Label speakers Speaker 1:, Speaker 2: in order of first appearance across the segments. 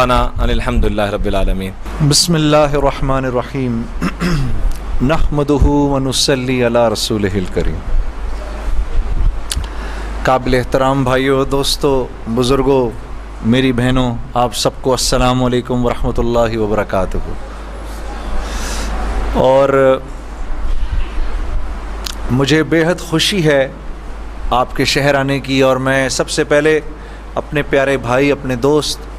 Speaker 1: انا الحمدللہ رب العالمین۔
Speaker 2: بسم اللہ الرحمن الرحیم نحمدہ ونصلی علی رسولہ الکریم۔ قابل احترام بھائیوں، دوستوں، بزرگوں، میری بہنوں، آپ سب کو السلام علیکم ورحمۃ اللہ وبرکاتہ۔ اور مجھے بیحد خوشی ہے آپ کے شہر آنے کی، اور میں سب سے پہلے اپنے پیارے بھائی، اپنے دوست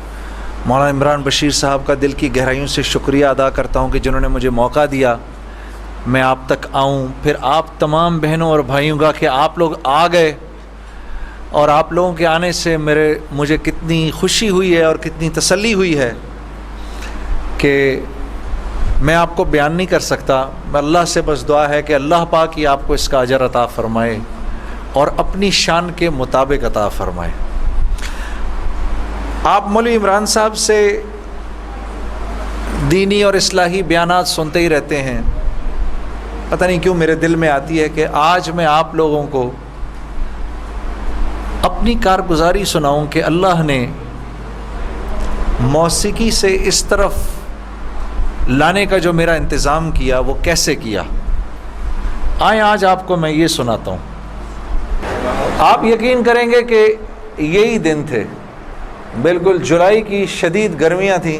Speaker 2: مولانا عمران بشیر صاحب کا دل کی گہرائیوں سے شکریہ ادا کرتا ہوں کہ جنہوں نے مجھے موقع دیا میں آپ تک آؤں، پھر آپ تمام بہنوں اور بھائیوں کا کہ آپ لوگ آ گئے، اور آپ لوگوں کے آنے سے مجھے کتنی خوشی ہوئی ہے اور کتنی تسلی ہوئی ہے کہ میں آپ کو بیان نہیں کر سکتا۔ اللہ سے بس دعا ہے کہ اللہ پاک ہی آپ کو اس کا اجر عطا فرمائے اور اپنی شان کے مطابق عطا فرمائے۔ آپ مولوی عمران صاحب سے دینی اور اصلاحی بیانات سنتے ہی رہتے ہیں، پتہ نہیں کیوں میرے دل میں آتی ہے کہ آج میں آپ لوگوں کو اپنی کارگزاری سناؤں کہ اللہ نے موسیقی سے اس طرف لانے کا جو میرا انتظام کیا وہ کیسے کیا۔ آئیں آج آپ کو میں یہ سناتا ہوں۔ آپ یقین کریں گے کہ یہی دن تھے، بالکل جولائی کی شدید گرمیاں تھیں۔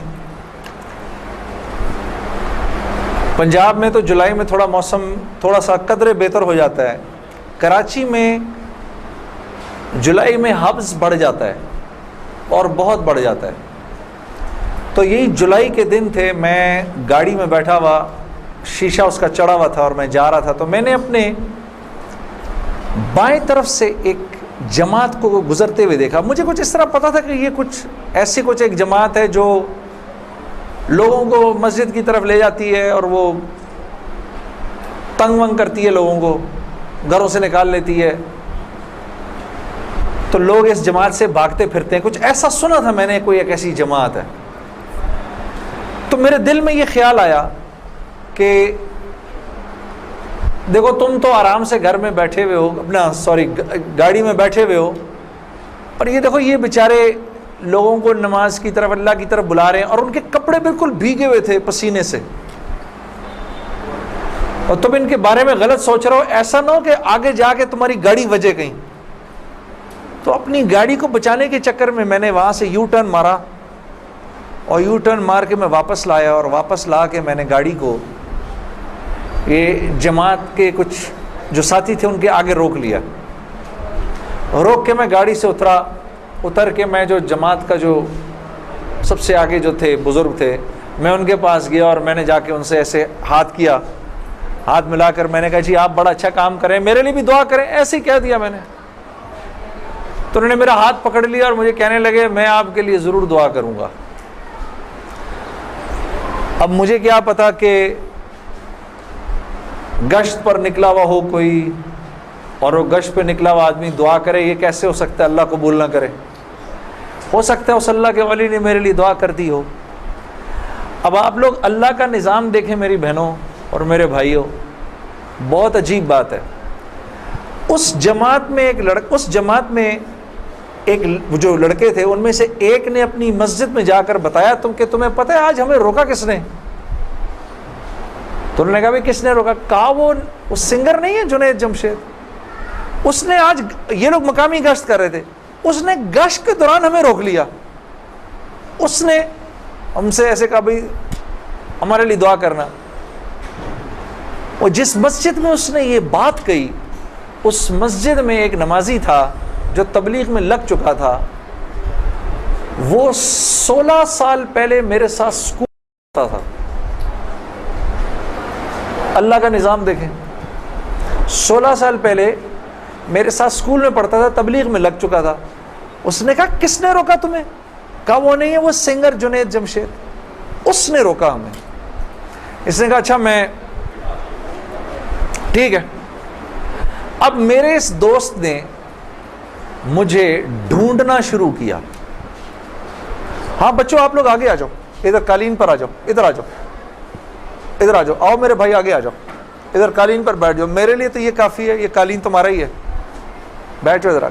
Speaker 2: پنجاب میں تو جولائی میں موسم تھوڑا سا قدرے بہتر ہو جاتا ہے، کراچی میں جولائی میں حبس بڑھ جاتا ہے اور بہت بڑھ جاتا ہے۔ تو یہی جولائی کے دن تھے، میں گاڑی میں بیٹھا ہوا، شیشہ اس کا چڑھا ہوا تھا اور میں جا رہا تھا، تو میں نے اپنے بائیں طرف سے ایک جماعت کو گزرتے ہوئے دیکھا۔ مجھے کچھ اس طرح پتا تھا کہ یہ کچھ ایک جماعت ہے جو لوگوں کو مسجد کی طرف لے جاتی ہے اور وہ تنگ ونگ کرتی ہے، لوگوں کو گھروں سے نکال لیتی ہے، تو لوگ اس جماعت سے بھاگتے پھرتے ہیں۔ کچھ ایسا سنا تھا میں نے، کوئی ایک ایسی جماعت ہے۔ تو میرے دل میں یہ خیال آیا کہ دیکھو تم تو آرام سے گھر میں بیٹھے ہوئے ہو، گاڑی میں بیٹھے ہوئے ہو، اور یہ دیکھو یہ بیچارے لوگوں کو نماز کی طرف، اللہ کی طرف بلا رہے ہیں، اور ان کے کپڑے بالکل بھیگے ہوئے تھے پسینے سے، اور تم ان کے بارے میں غلط سوچ رہے ہو۔ ایسا نہ ہو کہ آگے جا کے تمہاری گاڑی وجے کہیں۔ تو اپنی گاڑی کو بچانے کے چکر میں نے وہاں سے یو ٹرن مارا، اور یو ٹرن مار کے میں واپس لایا، اور واپس لا کے میں نے گاڑی کو یہ جماعت کے کچھ جو ساتھی تھے ان کے آگے روک لیا۔ روک کے میں گاڑی سے اتر کے میں جو جماعت کا جو سب سے آگے جو تھے بزرگ تھے، میں ان کے پاس گیا اور میں نے جا کے ان سے ایسے ہاتھ کیا، ہاتھ ملا کر میں نے کہا جی آپ بڑا اچھا کام کریں، میرے لیے بھی دعا کریں، ایسے ہی کہہ دیا میں نے۔ تو انہوں نے میرا ہاتھ پکڑ لیا اور مجھے کہنے لگے میں آپ کے لیے ضرور دعا کروں گا۔ اب مجھے کیا پتا کہ گشت پر نکلا ہوا ہو کوئی، اور وہ گشت پہ نکلا ہوا آدمی دعا کرے، یہ کیسے ہو سکتا ہے اللہ قبول نہ کرے؟ ہو سکتا ہے اس اللہ کے ولی نے میرے لیے دعا کر دی ہو۔ اب آپ لوگ اللہ کا نظام دیکھیں میری بہنوں اور میرے بھائیوں، بہت عجیب بات ہے۔ اس جماعت میں ایک جو لڑکے تھے ان میں سے ایک نے اپنی مسجد میں جا کر بتایا کہ تمہیں پتہ ہے آج ہمیں روکا کس نے؟ تو انہوں نے کہا بھائی کس نے روکا؟ کہا وہ سنگر نہیں ہے جنید جمشید، اس نے آج، یہ لوگ مقامی گشت کر رہے تھے، اس نے گشت کے دوران ہمیں روک لیا، اس نے ہم سے ایسے کہا بھائی ہمارے لیے دعا کرنا۔ اور جس مسجد میں اس نے یہ بات کہی، اس مسجد میں ایک نمازی تھا جو تبلیغ میں لگ چکا تھا، وہ 16 سال پہلے میرے ساتھ سکول پڑھتا تھا۔ اللہ کا نظام دیکھیں، 16 سال پہلے میرے ساتھ سکول میں پڑھتا تھا، تبلیغ میں لگ چکا تھا۔ اس نے کہا کس نے روکا تمہیں؟ کہا وہ نہیں ہے، وہ سنگر جنید جمشید، اس نے روکا ہمیں۔ اس نے کہا اچھا میں ٹھیک ہے۔ اب میرے اس دوست نے مجھے ڈھونڈنا شروع کیا۔ ہاں بچوں آپ لوگ آگے آ جاؤ، ادھر قالین پر آ جاؤ، ادھر آ جاؤ، ادھر آ جاؤ، آؤ میرے بھائی آگے آ جاؤ، ادھر قالین پر بیٹھ جاؤ، میرے لیے تو یہ کافی ہے، یہ قالین تمہارا ہی ہے، بیٹھو ادھر آ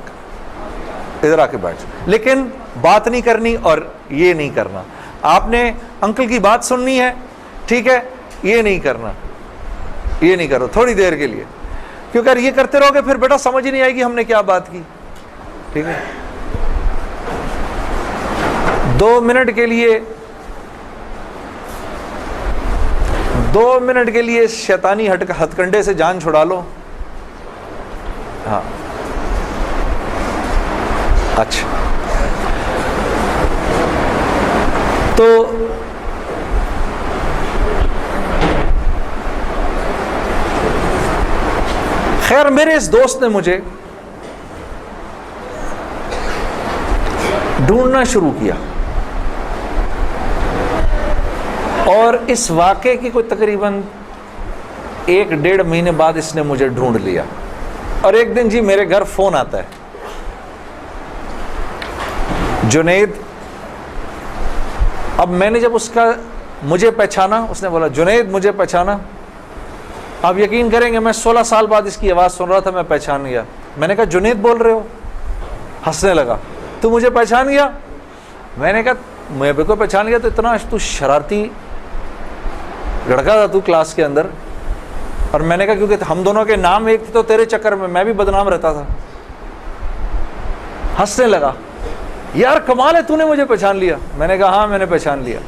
Speaker 2: کے بیٹھ جاؤ۔ لیکن بات نہیں کرنی اور یہ نہیں کرنا۔ آپ نے انکل کی بات سننی ہے, ٹھیک ہے, یہ نہیں کرنا, یہ نہیں کرو تھوڑی دیر کے لیے, کیونکہ اگر یہ کرتے رہو گے پھر بیٹا سمجھ ہی نہیں آئے گی ہم نے کیا بات کی, ٹھیک ہے. 2 منٹ کے لیے شیطانی ہتھ کنڈے سے جان چھڑا لو. ہاں اچھا, تو خیر میرے اس دوست نے مجھے ڈھونڈنا شروع کیا, اور اس واقعے کی کوئی تقریباً 1-1.5 مہینے بعد اس نے مجھے ڈھونڈ لیا. اور ایک دن جی میرے گھر فون آتا ہے, جنید. اب میں نے جب اس کا مجھے پہچانا, اس نے بولا جنید مجھے پہچانا. آپ یقین کریں گے میں 16 سال بعد اس کی آواز سن رہا تھا, میں پہچان گیا. میں نے کہا جنید بول رہے ہو؟ ہنسنے لگا. تو مجھے پہچان گیا؟ میں نے کہا میں بالکل پہچان گیا. تو اتنا تو شرارتی لڑکا تھا تو کلاس کے اندر. اور میں نے کہا کیونکہ ہم دونوں کے نام ایک تھے تو تیرے چکر میں بھی بدنام رہتا تھا. ہنسنے لگا, یار کمال ہے تو نے مجھے پہچان لیا. میں نے کہا ہاں میں نے پہچان لیا,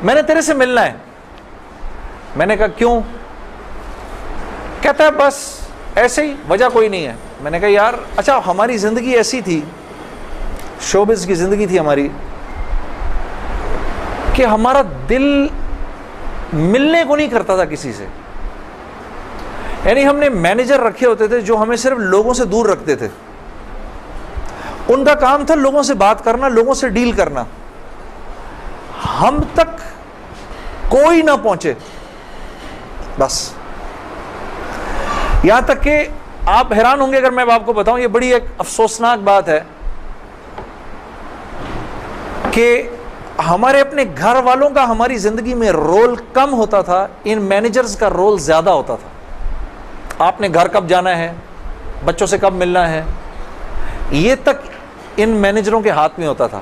Speaker 2: میں نے تیرے سے ملنا ہے. میں نے کہا کیوں؟ کہتا ہے بس ایسے ہی, وجہ کوئی نہیں ہے. میں نے کہا یار اچھا ہماری زندگی ایسی تھی, شوبز کی زندگی تھی ہماری, کہ ہمارا دل ملنے کو نہیں کرتا تھا کسی سے. یعنی ہم نے مینیجر رکھے ہوتے تھے جو ہمیں صرف لوگوں سے دور رکھتے تھے. ان کا کام تھا لوگوں سے بات کرنا, لوگوں سے ڈیل کرنا, ہم تک کوئی نہ پہنچے بس. یہاں تک کہ آپ حیران ہوں گے اگر میں آپ کو بتاؤں, یہ بڑی ایک افسوسناک بات ہے کہ ہمارے اپنے گھر والوں کا ہماری زندگی میں رول کم ہوتا تھا, ان مینیجرز کا رول زیادہ ہوتا تھا. آپ نے گھر کب جانا ہے, بچوں سے کب ملنا ہے, یہ تک ان مینیجروں کے ہاتھ میں ہوتا تھا.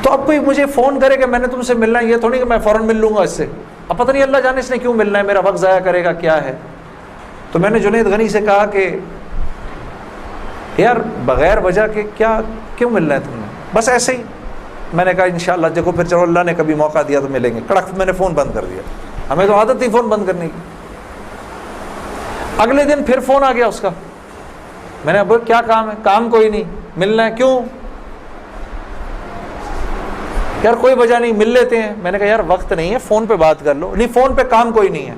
Speaker 2: تو اب کوئی مجھے فون کرے کہ میں نے تم سے ملنا ہے, یہ تھوڑی کہ میں فوراً مل لوں گا اس سے. اب پتہ نہیں اللہ جانے اس نے کیوں ملنا ہے, میرا وقت ضائع کرے گا کیا ہے. تو میں نے جنید غنی سے کہا کہ یار بغیر وجہ کے کیوں ملنا ہے تم نے, بس ایسے ہی. میں نے کہا انشاءاللہ دیکھو پھر چلو اللہ نے کبھی موقع دیا تو ملیں گے. کڑک میں نے فون بند کر دیا, ہمیں تو عادت تھی فون بند کرنے کی. اگلے دن پھر فون آ گیا اس کا. میں نے بولا کیا کام ہے؟ کام کوئی نہیں, ملنا ہے. کیوں؟ یار کوئی وجہ نہیں, مل لیتے ہیں. میں نے کہا یار وقت نہیں ہے, فون پہ بات کر لو. نہیں فون پہ کام کوئی نہیں ہے.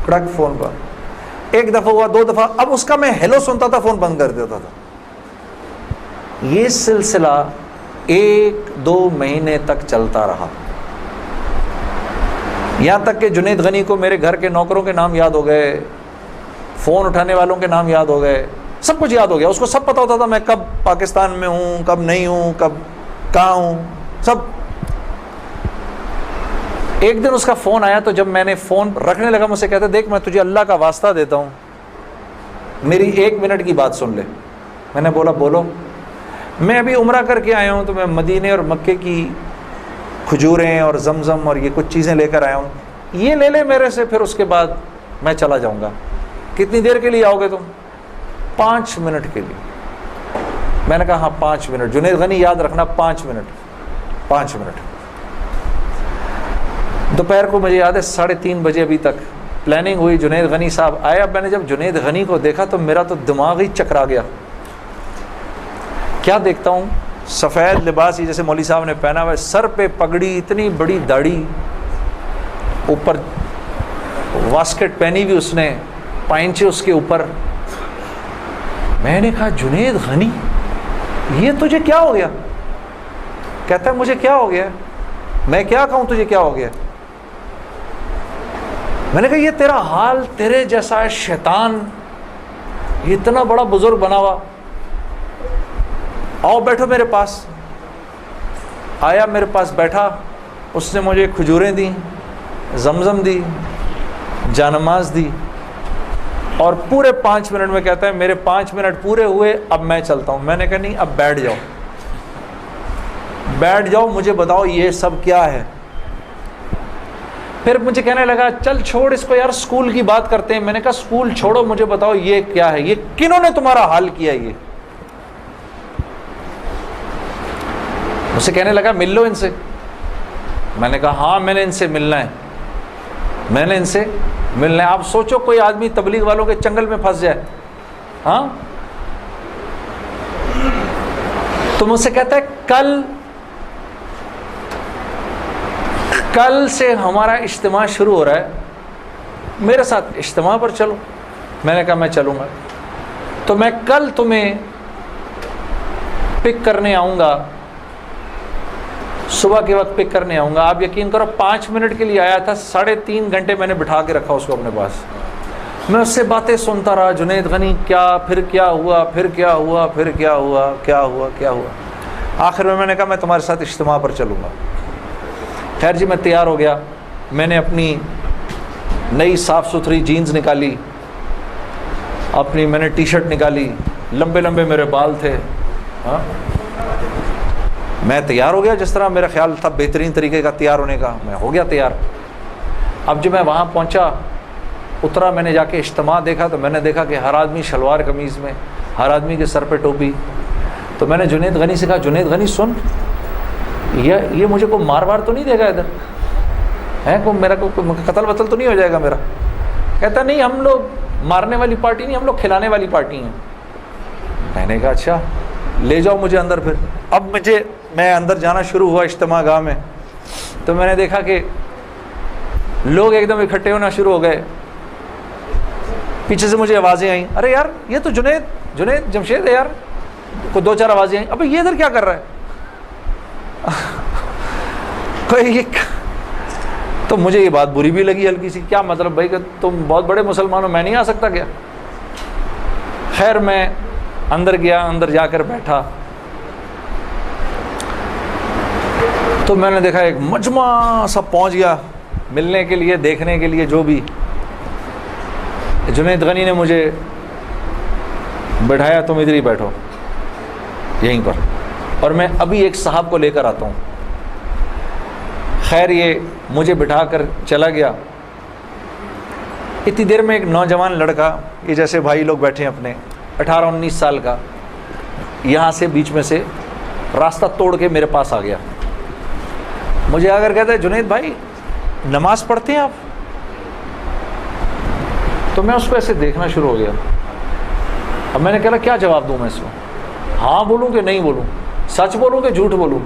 Speaker 2: کڑک فون پر 1 دفعہ ہوا, 2 دفعہ, اب اس کا میں ہیلو سنتا تھا, فون بند کر دیتا تھا. یہ سلسلہ 1-2 مہینے تک چلتا رہا, یہاں تک کہ جنید غنی کو میرے گھر کے نوکروں کے نام یاد ہو گئے, فون اٹھانے والوں کے نام یاد ہو گئے, سب کچھ یاد ہو گیا. اس کو سب پتہ ہوتا تھا میں کب پاکستان میں ہوں, کب نہیں ہوں, کب کہاں ہوں, سب. ایک دن اس کا فون آیا, تو جب میں نے فون رکھنے لگا مجھ سے کہتے دیکھ میں تجھے اللہ کا واسطہ دیتا ہوں, میری 1 منٹ کی بات سن لے. میں نے بولا بولو. میں ابھی عمرہ کر کے آیا ہوں, تو میں مدینے اور مکے کی کھجوریں اور زمزم اور یہ کچھ چیزیں لے کر آیا ہوں, یہ لے لے میرے سے, پھر اس کے بعد میں چلا جاؤں گا. کتنی دیر کے لیے آؤ گے تم؟ 5 منٹ کے لیے. میں نے کہا ہاں 5 منٹ. جنید غنی یاد رکھنا 5 منٹ. دوپہر کو مجھے یاد ہے 3:30 بجے ابھی تک پلاننگ ہوئی, جنید غنی صاحب آئے. اب میں نے جب جنید غنی کو دیکھا تو میرا تو دماغ ہی چکرا گیا. کیا دیکھتا ہوں, سفید لباس ہی جیسے مولوی صاحب نے پہنا ہوا ہے, سر پہ پگڑی, اتنی بڑی داڑھی, اوپر واسکٹ پہنی ہوئی اس نے, پائنچے اس کے اوپر. میں نے کہا جنید غنی یہ تجھے کیا ہو گیا؟ کہتا ہے مجھے کیا ہو گیا؟ میں کیا کہوں تجھے کیا ہو گیا؟ میں نے کہا یہ تیرا حال تیرے جیسا ہے شیطان, یہ اتنا بڑا بزرگ بنا ہوا, آؤ بیٹھو میرے پاس. آیا میرے پاس بیٹھا, اس نے مجھے کھجوریں دیں, زمزم دی, جانماز دی, اور پورے 5 منٹ میں کہتا ہے میرے 5 منٹ پورے ہوئے, اب میں چلتا ہوں. میں نے کہا نہیں اب بیٹھ جاؤ. بیٹھ جاؤ, مجھے بتاؤ یہ سب کیا ہے. پھر مجھے کہنے لگا چل چھوڑ اس کو یار, اسکول کی بات کرتے ہیں. میں نے کہا اسکول چھوڑو, مجھے بتاؤ یہ کیا ہے, یہ کنہوں نے تمہارا حال کیا. یہ مجھ سے کہنے لگا مل لو ان سے. میں نے کہا ہاں میں نے ان سے ملنا ہے, میں نے ان سے ملنا ہے. آپ سوچو کوئی آدمی تبلیغ والوں کے چنگل میں پھنس جائے, ہاں, تو مجھ سے کہتا ہے کل سے ہمارا اجتماع شروع ہو رہا ہے, میرے ساتھ اجتماع پر چلو. میں نے کہا میں چلوں گا. تو میں کل تمہیں پک کرنے آؤں گا, صبح کے وقت پک کرنے آؤں گا. آپ یقین کرو 5 منٹ کے لیے آیا تھا, 3.5 گھنٹے میں نے بٹھا کے رکھا اس کو اپنے پاس. میں اس سے باتیں سنتا رہا, جنید غنی کیا, پھر کیا ہوا, پھر کیا ہوا, پھر کیا ہوا, کیا ہوا, کیا ہوا. آخر میں نے کہا میں تمہارے ساتھ اجتماع پر چلوں گا. خیر جی, میں تیار ہو گیا. میں نے اپنی نئی صاف ستھری جینز نکالی, اپنی میں نے ٹی شرٹ نکالی, لمبے لمبے میرے بال تھے, ہاں, میں تیار ہو گیا جس طرح میرا خیال تھا بہترین طریقے کا تیار ہونے کا. میں ہو گیا تیار. اب جب میں وہاں پہنچا, اترا, میں نے جا کے اجتماع دیکھا تو میں نے دیکھا کہ ہر آدمی شلوار قمیض میں, ہر آدمی کے سر پہ ٹوپی. تو میں نے جنید غنی سے کہا جنید غنی سن, یہ مجھے کوئی مار وار تو نہیں دے گا ادھر ہے, میرا کوئی قتل وتل تو نہیں ہو جائے گا میرا. کہتا نہیں ہم لوگ مارنے والی پارٹی نہیں, ہم لوگ کھلانے والی پارٹی ہیں. میں نے کہا اچھا لے جاؤ مجھے اندر. پھر اب میں اندر جانا شروع ہوا اجتماع گاہ میں, تو میں نے دیکھا کہ لوگ ایک دم اکٹھے ہونا شروع ہو گئے. پیچھے سے مجھے آوازیں آئیں, ارے یار یہ تو جنید جمشید ہے یار. کوئی 2-4 آوازیں آئیں, ابھی یہ ادھر کیا کر رہا ہے کوئی. تو مجھے یہ بات بری بھی لگی ہلکی سی, کیا مطلب بھائی کہ تم بہت بڑے مسلمان ہو, میں نہیں آ سکتا کیا. خیر میں اندر گیا, اندر جا کر بیٹھا تو میں نے دیکھا ایک مجمع سب پہنچ گیا ملنے کے لیے, دیکھنے کے لیے. جو بھی جنید غنی نے مجھے بٹھایا, تم ادھر ہی بیٹھو یہیں پر, اور میں ابھی ایک صاحب کو لے کر آتا ہوں. خیر یہ مجھے بٹھا کر چلا گیا. اتنی دیر میں ایک نوجوان لڑکا, یہ جیسے بھائی لوگ بیٹھے ہیں اپنے, 18-19 سال کا, یہاں سے بیچ میں سے راستہ توڑ کے میرے پاس آ گیا. مجھے آ کر کہتا ہے جنید بھائی نماز پڑھتے ہیں آپ؟ تو میں اس کو ایسے دیکھنا شروع ہو گیا. اب میں نے کہا کیا جواب دوں میں اس کو, ہاں بولوں کہ نہیں بولوں, سچ بولوں کہ جھوٹ بولوں.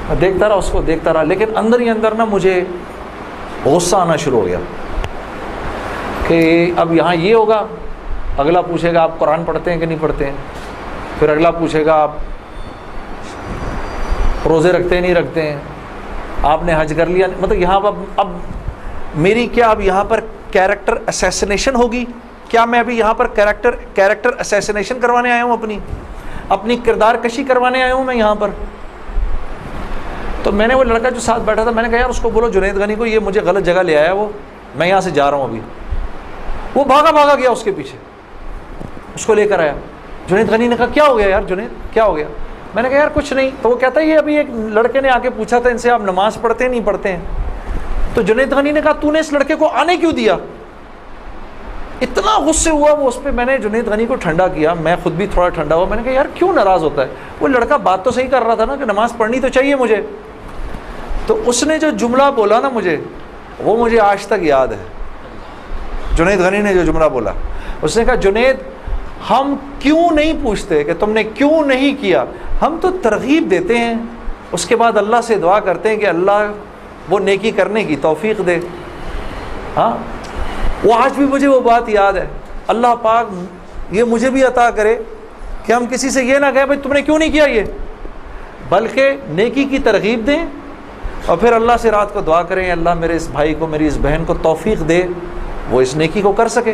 Speaker 2: میں دیکھتا رہا اس کو, دیکھتا رہا, لیکن اندر ہی اندر نا مجھے غصہ آنا شروع ہو گیا کہ اب یہاں یہ ہوگا, اگلا پوچھے گا آپ قرآن پڑھتے ہیں کہ نہیں پڑھتے ہیں, پھر اگلا پوچھے گا آپ روزے رکھتے ہیں نہیں رکھتے ہیں, آپ نے حج کر لیا. مطلب یہاں اب میری کیا اب یہاں پر کیریکٹر اسیسنیشن ہوگی کیا؟ میں ابھی یہاں پر کیریکٹر اسیسنیشن کروانے آیا ہوں, اپنی کردار کشی کروانے آیا ہوں میں یہاں پر. تو میں نے وہ لڑکا جو ساتھ بیٹھا تھا, میں نے کہا یار اس کو بولو جنید غنی کو یہ مجھے غلط جگہ لے آیا, وہ میں یہاں سے جا رہا ہوں ابھی. وہ بھاگا گیا اس کے پیچھے, اس کو لے کر آیا. جنید غنی نے کہا کیا ہو گیا یار جنید, کیا ہو گیا؟ میں نے کہا یار کچھ نہیں. تو وہ کہتا ہے یہ ابھی ایک لڑکے نے آ کے پوچھا تھا ان سے آپ نماز پڑھتے ہیں نہیں پڑھتے ہیں. تو جنید غنی نے کہا تو نے اس لڑکے کو آنے کیوں دیا؟ اتنا غصے ہوا وہ اس پہ. میں نے جنید غنی کو ٹھنڈا کیا, میں خود بھی تھوڑا ٹھنڈا ہوا. میں نے کہا یار کیوں ناراض ہوتا ہے, وہ لڑکا بات تو صحیح کر رہا تھا نا کہ نماز پڑھنی تو چاہیے مجھے. تو اس نے جو جملہ بولا نا مجھے, وہ مجھے آج تک یاد ہے. جنید غنی نے جو جملہ بولا, اس نے کہا جنید ہم کیوں نہیں پوچھتے کہ تم نے کیوں نہیں کیا, ہم تو ترغیب دیتے ہیں, اس کے بعد اللہ سے دعا کرتے ہیں کہ اللہ وہ نیکی کرنے کی توفیق دے. ہاں وہ آج بھی مجھے وہ بات یاد ہے. اللہ پاک یہ مجھے بھی عطا کرے کہ ہم کسی سے یہ نہ کہیں بھائی تم نے کیوں نہیں کیا یہ, بلکہ نیکی کی ترغیب دیں اور پھر اللہ سے رات کو دعا کریں اللہ میرے اس بھائی کو, میری اس بہن کو توفیق دے وہ اس نیکی کو کر سکے.